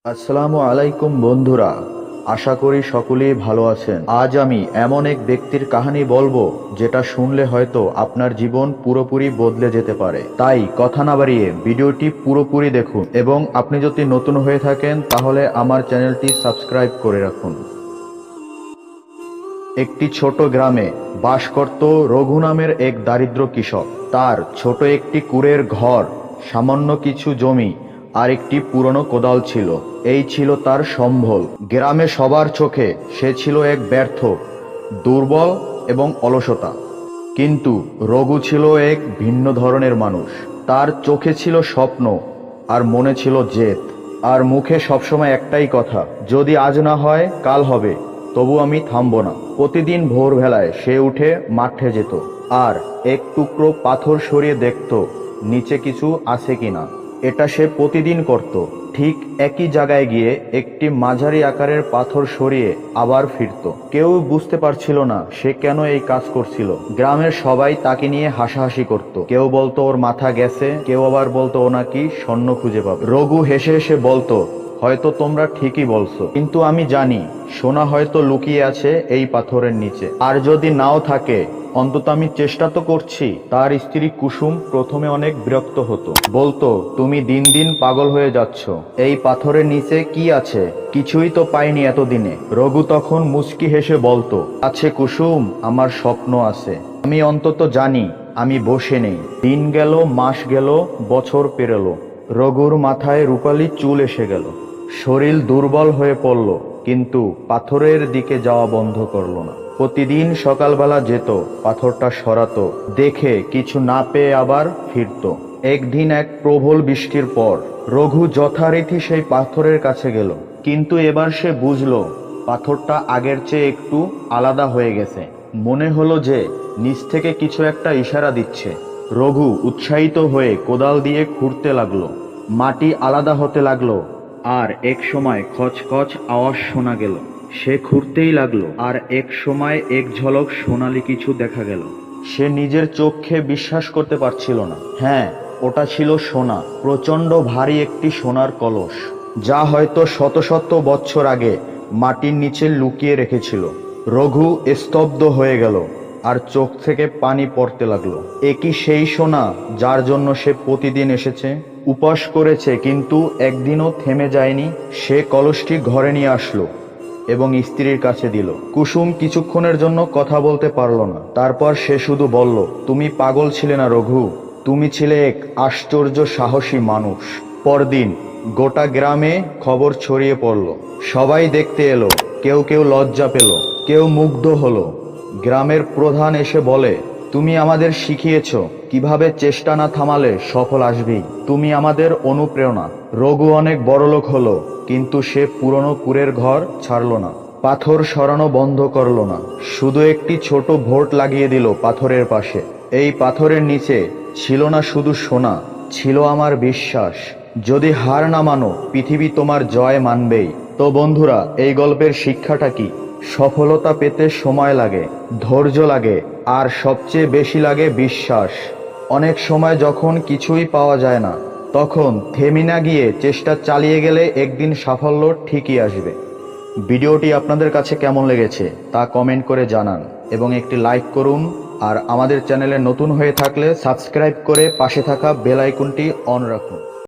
আসসালামু আলাইকুম বন্ধুরা, আশা করি সকলেই ভালো আছেন। আজ আমি এমন এক ব্যক্তির কাহিনী বলবো যেটা শুনলে হয়তো আপনার জীবন পুরোপুরি বদলে যেতে পারে। তাই কথা না বাড়িয়ে ভিডিওটি পুরোপুরি দেখুন এবং আপনি যদি নতুন হয়ে থাকেন তাহলে আমার চ্যানেলটি সাবস্ক্রাইব করে রাখুন। একটি ছোট গ্রামে বাস করত রঘু নামের এক দারিদ্র কৃষক। তার ছোট একটি কুঁড়ের ঘর, সামান্য কিছু জমি আর একটি পুরনো কোদাল ছিল। এই ছিল তার সম্বল। গ্রামে সবার চোখে সে ছিল এক ব্যর্থ, দুর্বল এবং অলসতা। কিন্তু রঘু ছিল এক ভিন্ন ধরনের মানুষ। তার চোখে ছিল স্বপ্ন আর মনে ছিল জেদ, আর মুখে সবসময় একটাই কথা, যদি আজ না হয় কাল হবে, তবু আমি থামব না। প্রতিদিন ভোরবেলায় সে উঠে মাঠে যেত আর এক টুকরো পাথর সরিয়ে দেখত নিচে কিছু আছে কিনা। এটা সে প্রতিদিন করত। ঠিক একই জায়গায় গিয়ে একটি মাঝারি আকারের পাথর সরিয়ে আবার ফিরত। কেউ বুঝতে পারছিল না সে কেন এই কাজ করছিল। গ্রামের সবাই তাকে নিয়ে হাসাহাসি করত। কেউ বলতো ওর মাথা গেছে, কেউ আবার বলতো ও নাকি স্বর্ণ খুঁজে পাবে। রঘু হেসে হেসে বলতো, হয়তো তোমরা ঠিকই বলছো, কিন্তু আমি জানি সোনা হয়তো লুকিয়ে আছে এই পাথরের নিচে। আর যদি নাও থাকে, অন্তত আমি চেষ্টা তো করছি। তার স্ত্রী কুসুম প্রথমে অনেক বিরক্ত হতো, বলতো, তুমি দিন দিন পাগল হয়ে যাচ্ছ। এই পাথরের নিচে কি আছে? কিছুই তো পাইনি এতদিনে। রঘু তখন মুচকি হেসে বলতো, আছে কুসুম, আমার স্বপ্ন আছে। আমি অন্তত জানি আমি বসে নেই। দিন গেল, মাস গেল, বছর পেরোলো। রঘুর মাথায় রূপালি চুল এসে গেল, শরীর দুর্বল হয়ে পড়ল, কিন্তু পাথরের দিকে যাওয়া বন্ধ করলো না। প্রতিদিন সকালবেলা যেত, পাথরটা সরাতো, দেখে কিছু না পেয়ে আবার ফিরত। একদিন এক প্রবল বৃষ্টির পর রঘু যথারীতি সেই পাথরের কাছে গেল, কিন্তু এবার সে বুঝলো পাথরটা আগের চেয়ে একটু আলাদা হয়ে গেছে। মনে হলো যে নিচ থেকে কিছু একটা ইশারা দিচ্ছে। রঘু উৎসাহিত হয়ে কোদাল দিয়ে খুঁড়তে লাগলো। মাটি আলাদা হতে লাগলো আর এক সময় খচখচ আওয়াজ শোনা গেল। সে খুঁড়তেই লাগলো আর এক সময় এক ঝলক সোনালি কিছু দেখা গেল। সে নিজের চোখে বিশ্বাস করতে পারছিল না। হ্যাঁ, ওটা ছিল সোনা। প্রচণ্ড ভারী একটি সোনার কলস, যা হয়তো শত শত বছর আগে মাটির নিচে লুকিয়ে রেখেছিল। রঘু স্তব্ধ হয়ে গেল আর চোখ থেকে পানি পড়তে লাগলো। এ কি সেই সোনা যার জন্য সে প্রতিদিন এসেছে, উপবাস করেছে, কিন্তু একদিনও থেমে যায়নি? সে কলসটি ঘরে নিয়ে আসলো এবং স্ত্রীর কাছে দিল। কুসুম কিছুক্ষণের জন্য কথা বলতে পারল না। তারপর সে শুধু বলল, তুমি পাগল ছিলে না রঘু, তুমি ছিলে এক আশ্চর্য সাহসী মানুষ। পরদিন গোটা গ্রামে খবর ছড়িয়ে পড়ল। সবাই দেখতে এলো, কেউ কেউ লজ্জা পেল, কেউ মুগ্ধ হলো। গ্রামের প্রধান এসে বলে, তুমি আমাদের শিখিয়েছ কিভাবে চেষ্টা না থামালে সফল আসবেই। তুমি আমাদের অনুপ্রেরণা। রঘু অনেক বড়লোক হলো, কিন্তু সে পুরনো কুঁড়ের ঘর ছাড়ল না, পাথর সরানো বন্ধ করলো না। শুধু একটি ছোট ভোট লাগিয়ে দিল পাথরের পাশে। এই পাথরের নিচে ছিল না শুধু সোনা, ছিল আমার বিশ্বাস। যদি হার না মানো, পৃথিবী তোমার জয় মানবেই। তো বন্ধুরা, এই গল্পের শিক্ষাটা কি? সফলতা পেতে সময় লাগে, ধৈর্য লাগে, আর সবচেয়ে বেশি লাগে বিশ্বাস। অনেক সময় যখন কিছুই পাওয়া যায় না, তখন থেমে না গিয়ে চেষ্টা চালিয়ে গেলে একদিন সাফল্য ঠিকই আসবে। ভিডিওটি আপনাদের কাছে কেমন লেগেছে তা কমেন্ট করে জানান এবং একটি লাইক করুন। আর আমাদের চ্যানেলে নতুন হয়ে থাকলে সাবস্ক্রাইব করে পাশে থাকা বেল আইকনটি অন রাখুন।